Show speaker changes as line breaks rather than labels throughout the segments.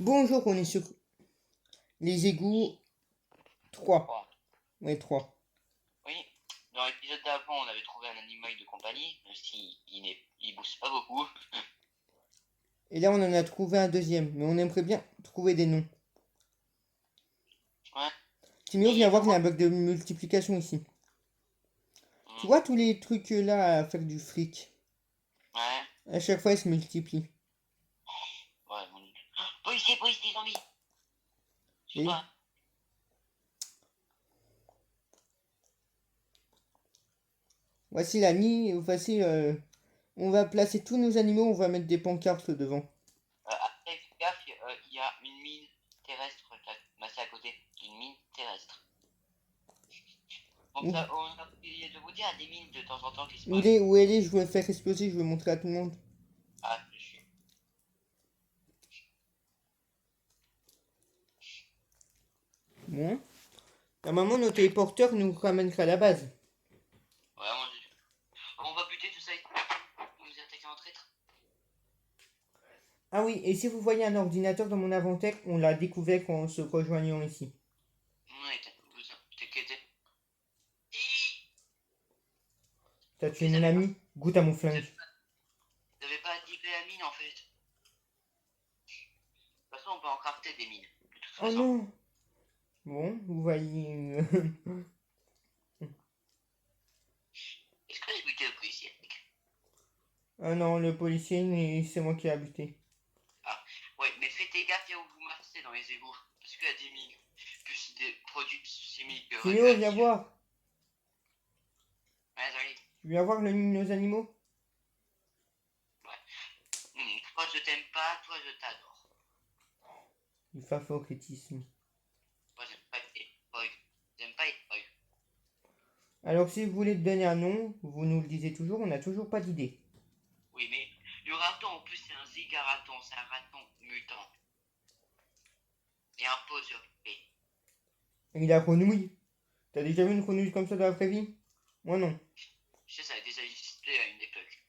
Bonjour, on est sur les égouts 3.
3.
Ouais, 3.
Oui, dans l'épisode d'avant, on avait trouvé un animal de compagnie, même si il bouge pas beaucoup.
Et là, on en a trouvé un deuxième, mais on aimerait bien trouver des noms.
Ouais.
Timio,
Et
viens voir, il y a
comment...
un bug de multiplication ici. Tu
Hmm,
vois tous les trucs là à faire du fric.
ouais,
À chaque fois, ils se multiplient.
ouais, mon dieu. Policier, policier, zombies. Je sais
Et
pas.
voici la nid, voici... on va placer tous nos animaux, on va mettre des pancartes devant.
Après, fais gaffe, il y a une mine terrestre massée à côté. Une mine terrestre. Donc
Où,
ça, on a oublié de vous dire, il y a des mines de temps en temps qui se
où,
passent.
où elle est, je veux faire exploser, je veux montrer à tout le monde.
Ah, je suis...
Bon. Normalement, nos téléporteurs nous ramèneraient à la base.
Ouais, moi, on va buter tout ça. On nous attaquer en traître.
Ah oui, et si vous voyez un ordinateur dans mon inventaire, on l'a découvert en se rejoignant ici.
Ouais, t'inquiète.
T'as tué
Ils
mon
avaient pas...
ami? Goûte à mon
Ils
flingue.
avaient Vous n'avez pas activé la mine en fait. De toute façon, on peut en crafter des mines. De toute
Oh
façon.
non! Bon, vous voyez...
Est-ce que j'ai buté le policier?
ah non, le policier, c'est moi qui l'ai buté.
Ah, ouais, mais faites gaffe où vous marchez dans les égouts. Parce qu'il y a des mines. Plus des produits chimiques
Timéo, viens
radioactifs.
voir.
Ouais, j'arrive.
Tu viens voir nos animaux?
Ouais. Toi, je t'aime pas, toi, je t'adore.
Du favoritisme.
Moi, j'aime pas les bugs. J'aime pas les bugs.
Alors si vous voulez te donner un nom, vous nous le disiez toujours, on n'a toujours pas d'idée.
Oui, mais le raton, en plus, c'est un zigaraton. C'est un raton mutant. Et un pot sur P.
Et la grenouille. T'as déjà vu une grenouille comme ça dans la vraie vie? Moi non.
Je sais, ça a déjà existé à une époque.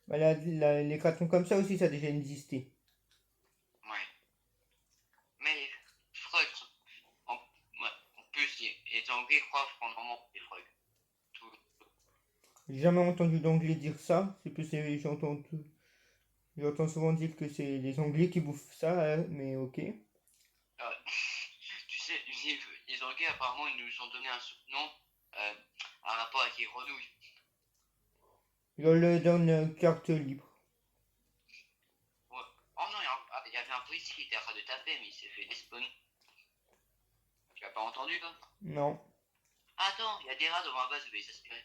Bah, les cratons comme ça aussi, ça a déjà existé.
Ouais. Mais les frogs sont En, ouais, en plus, les Anglais croient fondamentalement les frogs. Tout.
J'ai jamais entendu d'anglais dire ça. C'est plus j'entends souvent dire que c'est les anglais qui bouffent ça, mais ok.
Euh, tu sais, les Anglais, apparemment, ils nous ont donné un nom euh, en rapport avec les grenouilles.
Je le donne carte libre.
Ouais. Oh non, il y avait un policier qui était en train de taper, mais il s'est fait despawn. Tu l'as pas entendu, toi?
Non.
Attends, il y a des rats devant la base, je vais s'aspirer.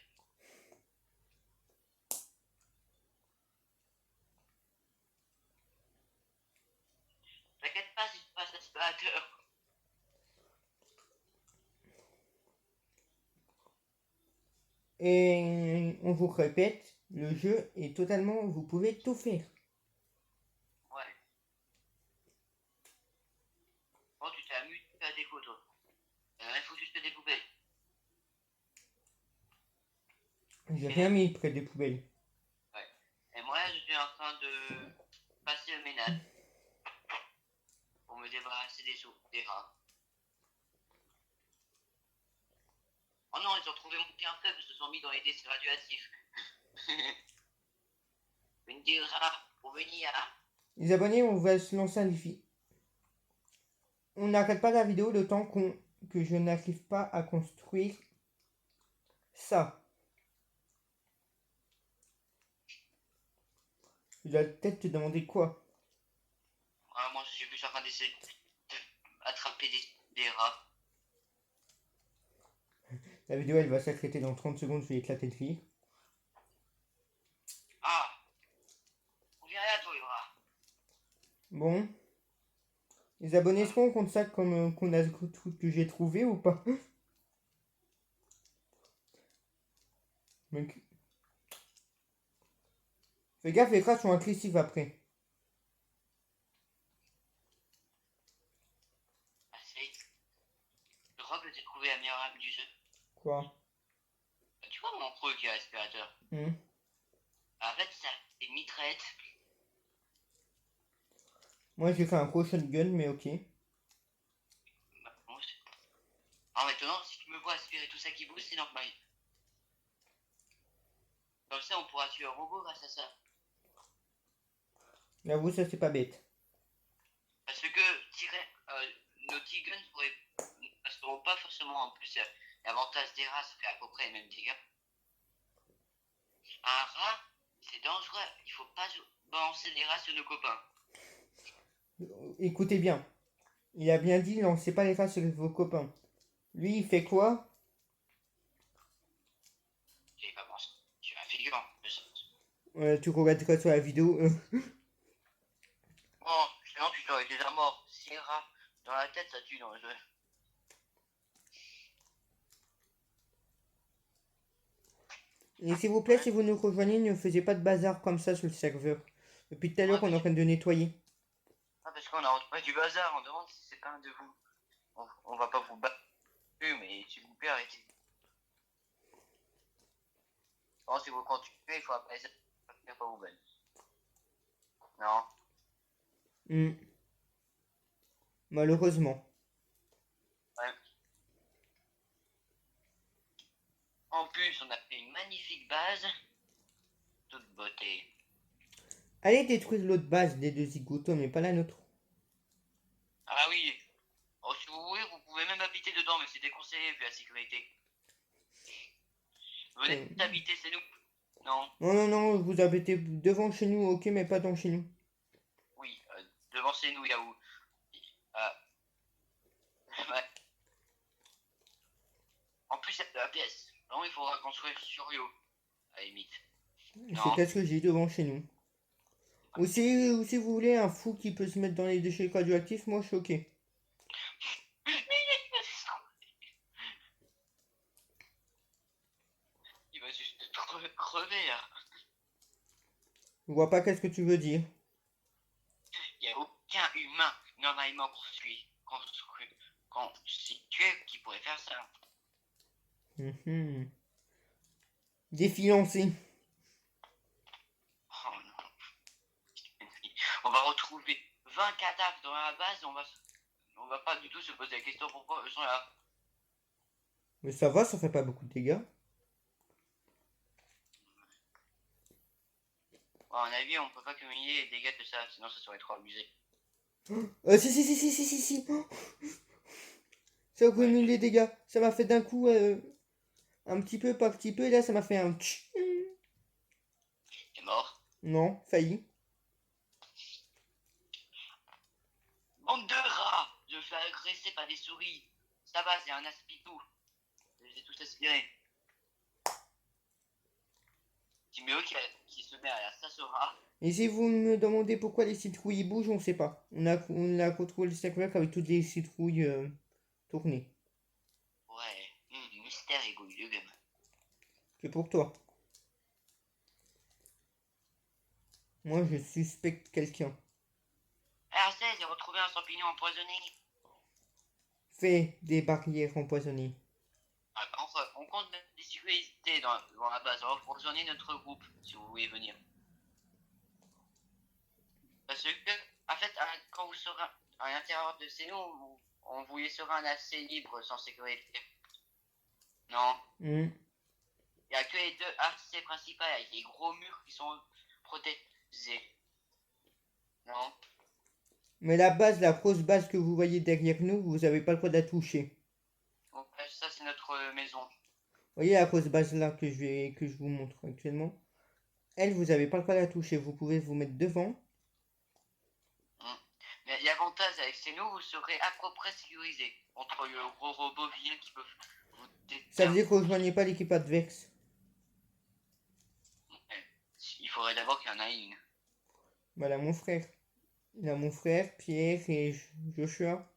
T'inquiète pas si je passe l'aspirateur.
Et on vous répète, le jeu est totalement... Vous pouvez tout faire.
Ouais. Bon, tu t'es amusé à la déco, toi. Il faut juste des poubelles.
J'ai
Et,
rien mis près des poubelles.
ouais. Et moi, je suis en train de passer le ménage pour me débarrasser des rats. Oh non, ils ont trouvé mon petit faible, ils se sont mis dans les déchets radioactifs. Une des rats pour venir.
Les abonnés, on va se lancer un défi. On n'arrête pas la vidéo le temps que je n'arrive pas à construire ça. Je dois peut-être te demander quoi.
Ah, moi, je suis plus en train d'essayer d'attraper des rats.
La vidéo, elle va s'arrêter dans 30 secondes, je vais éclater de rire.
Ah, on vient là, toi, les rats.
Bon. Les abonnés, est-ce
Ah,
qu'on compte ça comme qu'on a que j'ai trouvé ou pas? Mec. Fais gaffe, les crashs sont agressifs après.
ah je crois que j'ai trouvé la meilleure arme du jeu.
Quoi?
Tu vois mon creux qui est aspirateur? En fait, ça, c'est une mitraillette.
Moi j'ai fait un gros shotgun, mais ok.
Bah, moi aussi. Alors maintenant, si tu me vois aspirer tout ça qui bouge, c'est normal. Comme ça, on pourra tuer un robot grâce à ça.
J'avoue, ça c'est pas bête.
Parce que nos T-Guns ne passeront pas forcément en plus. L'avantage des rats, ça fait à peu près les mêmes dégâts. Un rat, c'est dangereux. Il faut pas balancer des rats sur nos copains.
Écoutez bien. Il a bien dit, lancez pas les faces sur vos copains. Lui, il fait quoi?
J'ai pas pensé. Tu es un figurant, de sens.
Tu regarderas sur la vidéo.
Bon, sinon tu t'aurais déjà mort. Si un rat dans la tête, ça tue dans le jeu.
Et s'il vous plaît,
Ouais.
si vous nous rejoignez, ne faisiez pas de bazar comme ça sur le serveur. Depuis tout à l'heure,
Ouais,
on est en train de nettoyer.
parce qu'on a retrouvé du bazar. On demande si c'est pas un de vous. On va pas vous battre, mais s'il vous plaît, arrêtez. Bon, si vous continuez, il faut appeler ça. Pas vous battre. Non.
Hmm. Malheureusement.
Ouais. En plus, on a fait une magnifique base. Toute beauté.
Allez détruire l'autre base des deux zigotos, mais pas la nôtre.
Ah oui. Oh, si vous voulez, vous pouvez même habiter dedans, mais c'est déconseillé vu la sécurité. Venez
Euh,
habiter, c'est nous. Non.
Non, non, non, vous habitez devant chez nous, ok, mais pas dans chez nous.
Oui. Devant c'est nous, Yahoo. Euh, ouais. En plus, il y a de la pièce. Non, il faudra construire sur Yo. À la limite.
C'est
Non.
qu'est-ce que j'ai devant chez nous. Ou si vous voulez un fou qui peut se mettre dans les déchets radioactifs, moi je suis ok.
Il va juste crever là.
Je vois pas qu'est-ce que tu veux dire.
Il n'y a aucun humain normalement constitué qui pourrait faire ça.
Mhm. Défi lancé.
Oh non. On va retrouver 20 cadavres dans la base. On va pas du tout se poser la question pourquoi eux sont là.
Mais ça va, ça fait pas beaucoup de dégâts.
À mon avis, on peut pas cumuler les dégâts de ça, sinon ça serait trop abusé.
Si. Ça
Ouais,
remue les dégâts. Ça m'a fait d'un coup un petit peu, pas un petit peu, et là ça m'a fait un tch.
t'es mort.
Non, failli.
Bande de rats. Je me fais agresser par des souris. Ça va, c'est un aspitou. Je les ai tous aspirés. Timéo qui se met à ça sera.
Et si vous me demandez pourquoi les citrouilles bougent, on sait pas. On a retrouvé le serveur avec toutes les citrouilles tournées.
Ouais, mystère et gouille de gamme.
C'est pour toi. Moi, je suspecte quelqu'un.
RC, j'ai retrouvé un champignon empoisonné.
Fais des barrières empoisonnées.
On compte mettre des sécurités dans la base. On va rejoindre notre groupe si vous voulez venir. Parce que, en fait, quand vous serez à l'intérieur de ces nous, on vous laissera un accès libre sans sécurité. Non.
Hmm.
Il n'y a que les deux accès principaux avec les gros murs qui sont protégés. Non.
Mais la base, la grosse base que vous voyez derrière nous, vous avez pas le droit de la toucher.
Donc, ça, c'est notre maison.
Vous voyez la grosse base là que je vous montre actuellement. Elle, vous avez pas le droit de la toucher. Vous pouvez vous mettre devant.
Mais l'avantage avec ces nous, vous serez à peu près sécurisé contre le gros robot vilain qui peut vous
Ça veut
déterminer.
dire que vous rejoignez pas l'équipe adverse.
Il faudrait d'abord qu'il y en ait une.
Voilà mon frère. Il a mon frère, Pierre et Joshua.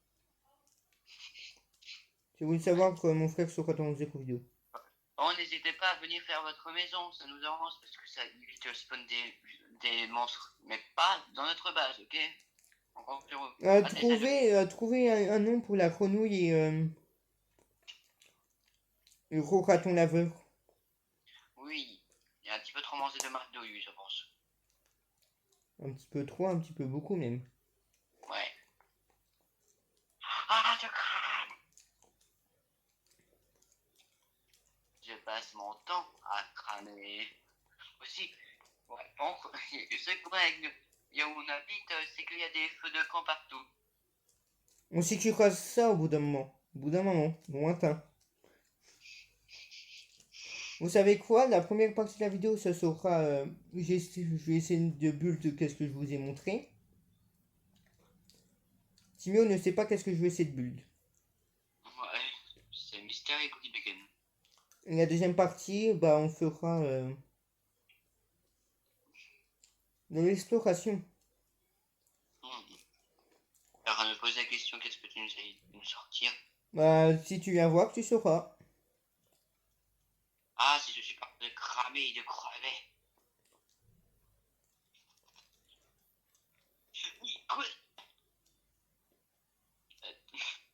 Si vous voulez savoir que mon frère sera dans les vidéo.
Oh, n'hésitez pas à venir faire votre maison, ça nous arrange parce que ça évite le spawn des monstres. Mais pas dans notre base, ok? On compte sur vous.
Trouver un nom pour la grenouille et le gros raton laveur.
Oui, il y a un petit peu trop mangé de marque de je pense.
Un petit peu trop, un petit peu beaucoup même.
passe mon temps à cramer. Aussi, ouais, bon, le seul problème avec là où on habite, c'est qu'il y a des feux de camp partout.
On sécurisera ça au bout d'un moment. Au bout d'un moment, lointain. Vous savez quoi? La première partie de la vidéo, ça sera... je vais essayer de build qu'est-ce que je vous ai montré. Timéo ne sait pas qu'est-ce que je vais essayer de build.
Ouais, c'est mystère et cookie bacon.
Et la deuxième partie, bah on fera... de l'exploration.
Alors, elle me pose la question, qu'est-ce que tu nous as dit de nous sortir?
Bah si tu viens voir, tu sauras.
Ah, si je suis pas de cramer et de crever. Quoi?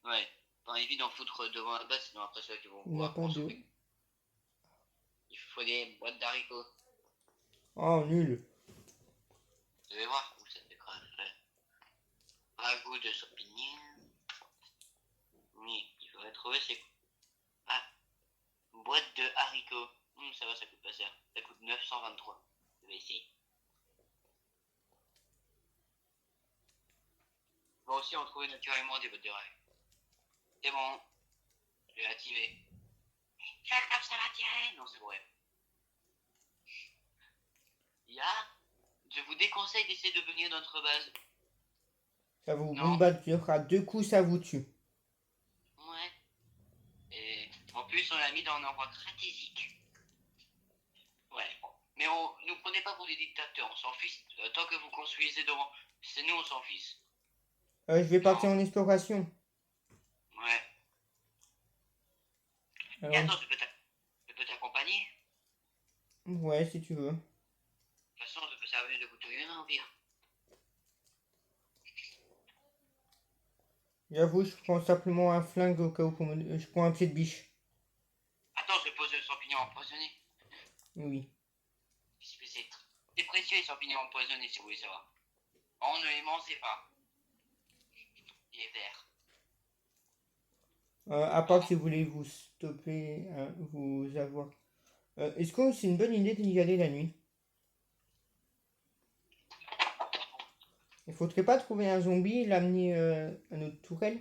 Ouais, on évite d'en foutre devant la base, sinon après ceux qui vont
Il n'y a
voir
pas de...
construire. Il faut des boîtes d'haricots.
Oh, nul.
Vous allez voir où ça décroche. Ragoût de champignons. Oui, il faudrait trouver c'est quoi. Ah, boîte de haricots. Ça va, ça coûte pas cher. Ça coûte 923. Je vais essayer. On va aussi en trouver naturellement des boîtes de haricots. C'est bon. Je vais activer. Ça va tirer. Non, c'est vrai. Je vous déconseille d'essayer de venir dans notre base.
Ça vous
Non.
bombardiera 2 coups, ça vous tue.
Ouais. Et en plus, on l'a mis dans un endroit stratégique. Ouais. Mais nous prenez pas pour des dictateurs, on s'en fiche. Tant que vous construisez devant, c'est nous, on s'en fiche.
Je vais partir en exploration.
Ouais.
Alors...
Et attends, je peux t'accompagner.
Ouais, si tu veux.
De toute façon, je peux servir de bouteille d'un empire.
J'avoue, je prends simplement un flingue au cas où je prends un pied de biche.
Attends, je pose le champignon empoisonné.
Oui.
C'est précieux les champignons empoisonnés, si vous voulez savoir. On ne les mangeait pas. Il est vert.
À part si vous voulez vous stopper, vous avoir... Est-ce que c'est une bonne idée d'y aller la nuit? Il faudrait pas trouver un zombie et l'amener à notre tourelle?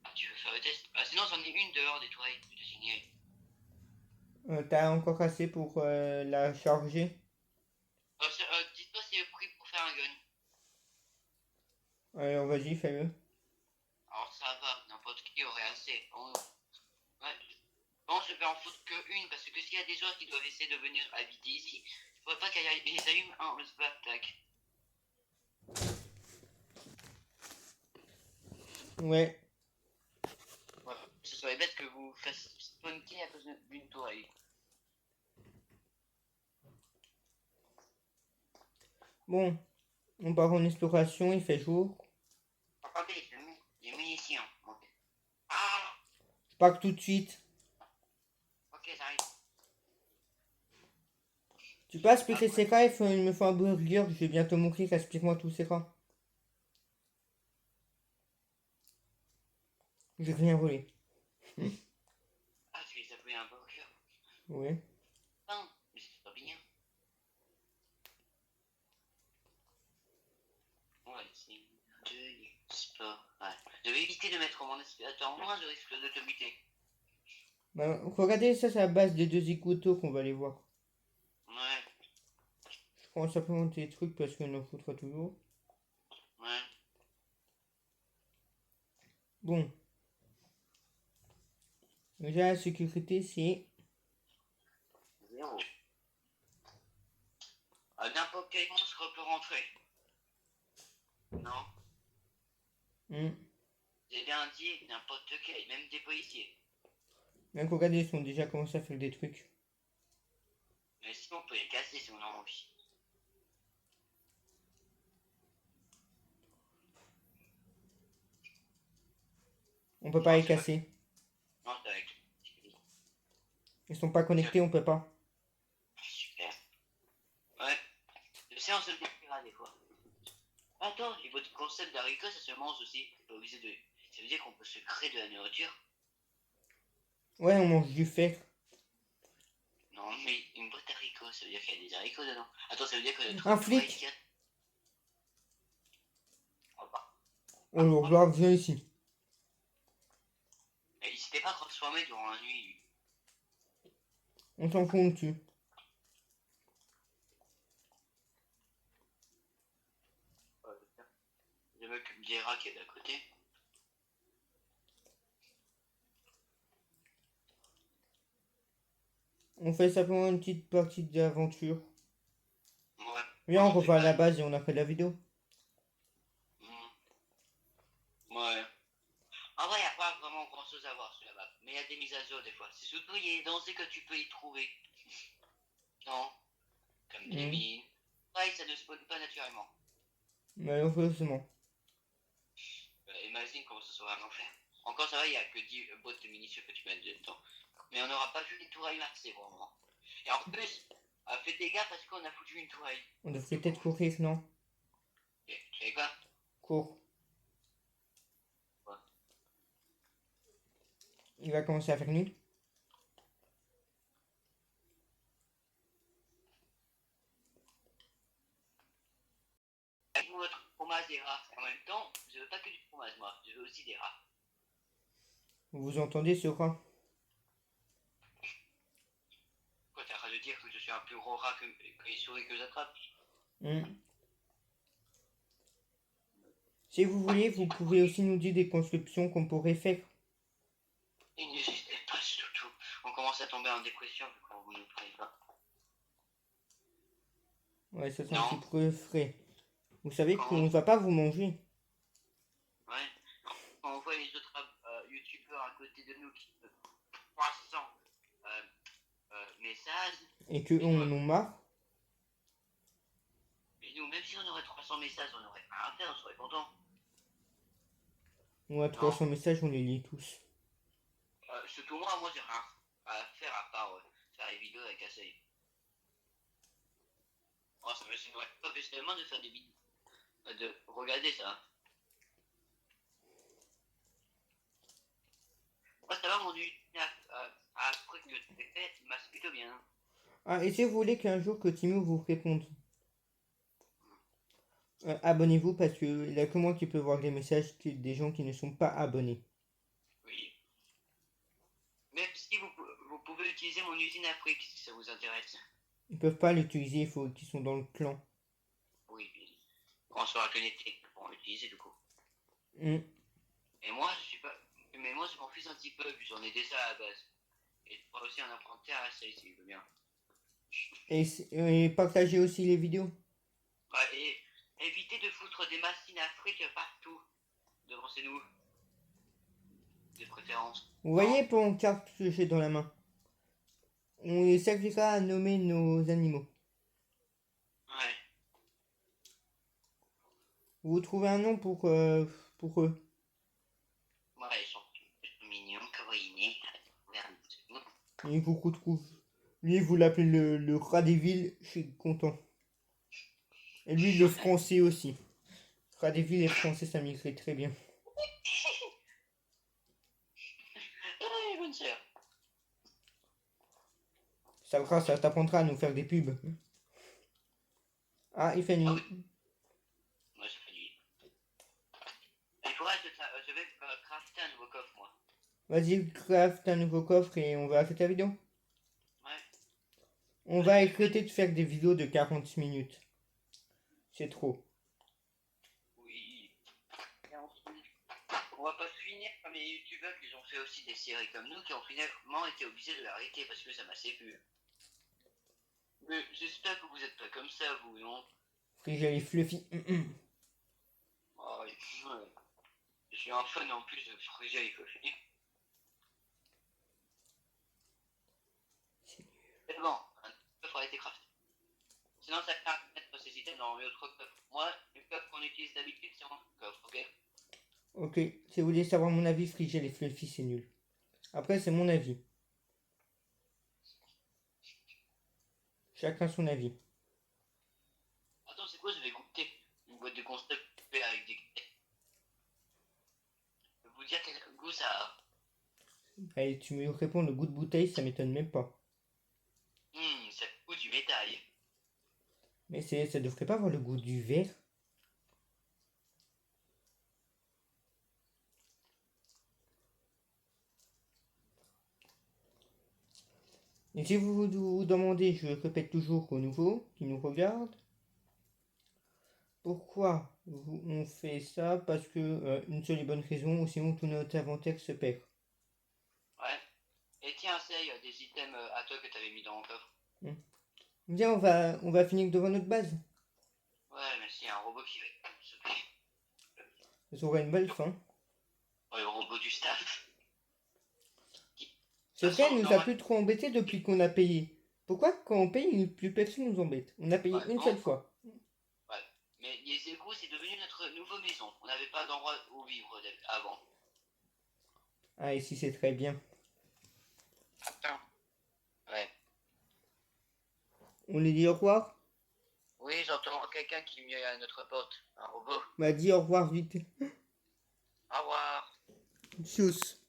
Ah, tu veux faire le test? Sinon, j'en ai une dehors des toilettes, je te signale.
T'as encore assez pour la charger?
Dis-toi, c'est le prix pour faire un gun.
Alors vas-y, fais-le.
Alors ça va, n'importe qui aurait assez. Ouais. Bon, je vais en foutre que une, parce que s'il y a des joueurs qui doivent essayer de venir habiter ici, je pourrais pas qu'ils les allument un attaque.
Ouais.
Ouais. Ce serait bête que vous fassiez spawnker à cause d'une tourelle.
Bon, on part en exploration, il fait jour.
Attendez, les munitions. Okay. Ah!
Je pars tout de suite.
Ok, j'arrive.
Tu peux aspirer ces rats, il me faut un burger, je vais bientôt mourir, aspire-moi tous ces rats. J'ai rien volé.
Ah, tu les as pris un burger.
Oui.
Non, mais c'est pas bien. Ouais, c'est deux sport. Ouais. Je vais éviter de mettre mon aspirateur, moins je risque de te buter.
Bah, regardez, ça c'est la base des 2 écouteaux qu'on va aller voir.
Ouais.
Je prends simplement des trucs parce qu'on en foutra toujours.
Ouais.
Bon. Déjà, la sécurité, c'est...
Zéro. N'importe quel monstre peut rentrer. Non. J'ai bien dit n'importe quel, même des policiers.
Donc regardez, ils sont déjà commencé à faire des trucs.
Mais sinon on peut les casser si on a envie.
On peut pas les casser.
Non, c'est avec.
Ils sont pas connectés, on peut pas.
Super. Ouais. Je sais, on se le décrira des fois. Attends, et votre concept d'haricots, ça se mange aussi. Pas obligé de. Ça veut dire qu'on peut se créer de la nourriture.
Ouais, on mange du fer.
Non, mais une boîte d'haricots, ça veut dire qu'il y a des haricots dedans. Attends, ça veut dire que notre
Un
tourelle
flic.
tient. Oh, bah.
Alors là, viens ici.
Il s'était pas transformé durant la nuit, lui.
On s'en fout, on le tue.
Je m'occupe des rats qui est d'à côté.
On fait simplement une petite partie d'aventure.
Ouais.
Viens, on
Non, c'est
revient à
pas.
la base et on a fait la vidéo.
Ouais. En vrai, il n'y a pas vraiment grand chose à voir sur la map. Mais il y a des mises à jour des fois. C'est surtout il y a des dangers que tu peux y trouver. Non. Comme des mines. Ouais, ça ne spawn pas naturellement.
Malheureusement.
Imagine comment ça serait un enfer. Encore ça va, il n'y a que 10 bottes de munitions que tu mets dedans. Mais on n'aura pas vu les tourelles marcher vraiment. Et en plus, faites des gars parce qu'on a foutu une tourelle.
On devrait peut-être courir, non?
Tu sais quoi?
Cours.
Ouais.
Il va commencer à faire nuit.
Avec votre fromage des rats. En même temps, je veux pas que du fromage moi, je veux aussi des rats.
Vous entendez ce rat?
Quoi, t'as de dire que je suis un plus gros rat que les souris que j'attrape?
Si vous voulez, vous pouvez aussi nous dire des constructions qu'on pourrait faire.
Il n'existait pas du tout. On commence à tomber en dépression vu qu'on vous nous prenez pas.
Ouais, ça c'est un
Non.
petit peu frais. Vous savez
Quand
qu'on ne va pas vous manger.
Ouais. Quand on voit les autres youtubeurs à côté de nous qui font 300 messages.
Et que on en marre.
Mais nous, même si on aurait 300 messages, on n'aurait rien à faire, on serait content.
On a 300 messages, on les lit tous.
Surtout moi j'ai rien à faire à part faire les vidéos avec Assay. Oh, ça me gênerait professionnellement de faire des vidéos. De regarder ça. Moi ça va mon dieu, à truc que tu fait, il marche plutôt bien.
Ah, et si vous voulez qu'un jour que Timo vous réponde, abonnez-vous parce qu'il n'y a que moi qui peux voir des messages des gens qui ne sont pas abonnés.
Oui. Même si vous pouvez utiliser mon usine Afrique si ça vous intéresse.
Ils peuvent pas l'utiliser, il faut qu'ils sont dans le clan.
Oui, on sera connecté pour l'utiliser du coup.
Mm.
Et moi je suis pas. Mais moi je m'en fiche un petit peu, puis j'en ai déjà à la base. Et je pourrais aussi en apprendre à Assay si tu veux bien.
Et partagez aussi les vidéos.
Ouais, et évitez de foutre des machines Afrique partout devant chez nous. De préférence.
Vous voyez pour une carte que j'ai dans la main. On les servira à nommer nos animaux.
Ouais.
Vous trouvez un nom pour eux.
Ouais, ils sont mignons, kawaii.
Et vous retrouvez. Lui, vous l'appelez le rat des villes, je suis content. Et lui, le français aussi. Rat des villes et français, ça m'irait très bien.
Ouais, bonne sœur.
Ça t'apprendra à nous faire des pubs. Ah, il fait nuit.
Ah oui. Moi, ça fait nuit. Il faudrait que je vais crafter un nouveau coffre, moi.
Vas-y, craft un nouveau coffre et on va arrêter la vidéo.
Ouais.
On va arrêter de faire des vidéos de 40 minutes. C'est trop.
Oui. Et ensuite, on va pas finir comme les youtubeurs qui ont fait aussi des séries comme nous, qui ont finalement été obligés de l'arrêter parce que ça m'a plus. Mais j'espère que vous êtes pas comme ça, vous, non?
Frigel et Fluffy.
Oh, ouais. Je suis un fan en plus de Frigel et Fluffy. C'est bon, un coffre a été crafté. Sinon, ça peut mettre ces items dans l'autre coffre. Moi, le coffre qu'on utilise d'habitude, c'est mon coffre, ok?
Ok, si vous voulez savoir mon avis, Frigel et Fluffy, c'est nul. Après, c'est mon avis. Chacun son avis.
Attends, c'est quoi? Je vais goûter une boîte de concept avec des. Je vais vous dire quel goût ça a.
Allez, tu me réponds le goût de bouteille, ça m'étonne même pas. Mais ça devrait pas avoir le goût du verre. Et si vous demandez, je répète toujours aux nouveaux qui nous regardent, pourquoi on fait ça? Parce que une seule et bonne raison, ou sinon tout notre inventaire se perd.
Ouais. Et tiens, essaye des items à toi que t'avais mis dans mon coffre.
Viens, on va finir devant notre base.
Ouais, mais s'il y a un robot qui va se
Ça aura une belle fin.
Ouais, le robot du staff.
Ce
De toute
fait
façon,
nous a plus trop embêtés depuis qu'on a payé. Pourquoi quand on paye, plus personne nous embête? On a payé
ouais,
une
bon,
seule fois.
ouais. Mais les égouts, c'est devenu notre nouvelle maison. On n'avait pas d'endroit où vivre avant.
Ah, ici c'est très bien.
Attends. Ouais.
On les dit au revoir?
Oui, j'entends quelqu'un qui miaule à notre porte. Un robot.
M'a dit au revoir vite.
Au revoir.
Tchuss.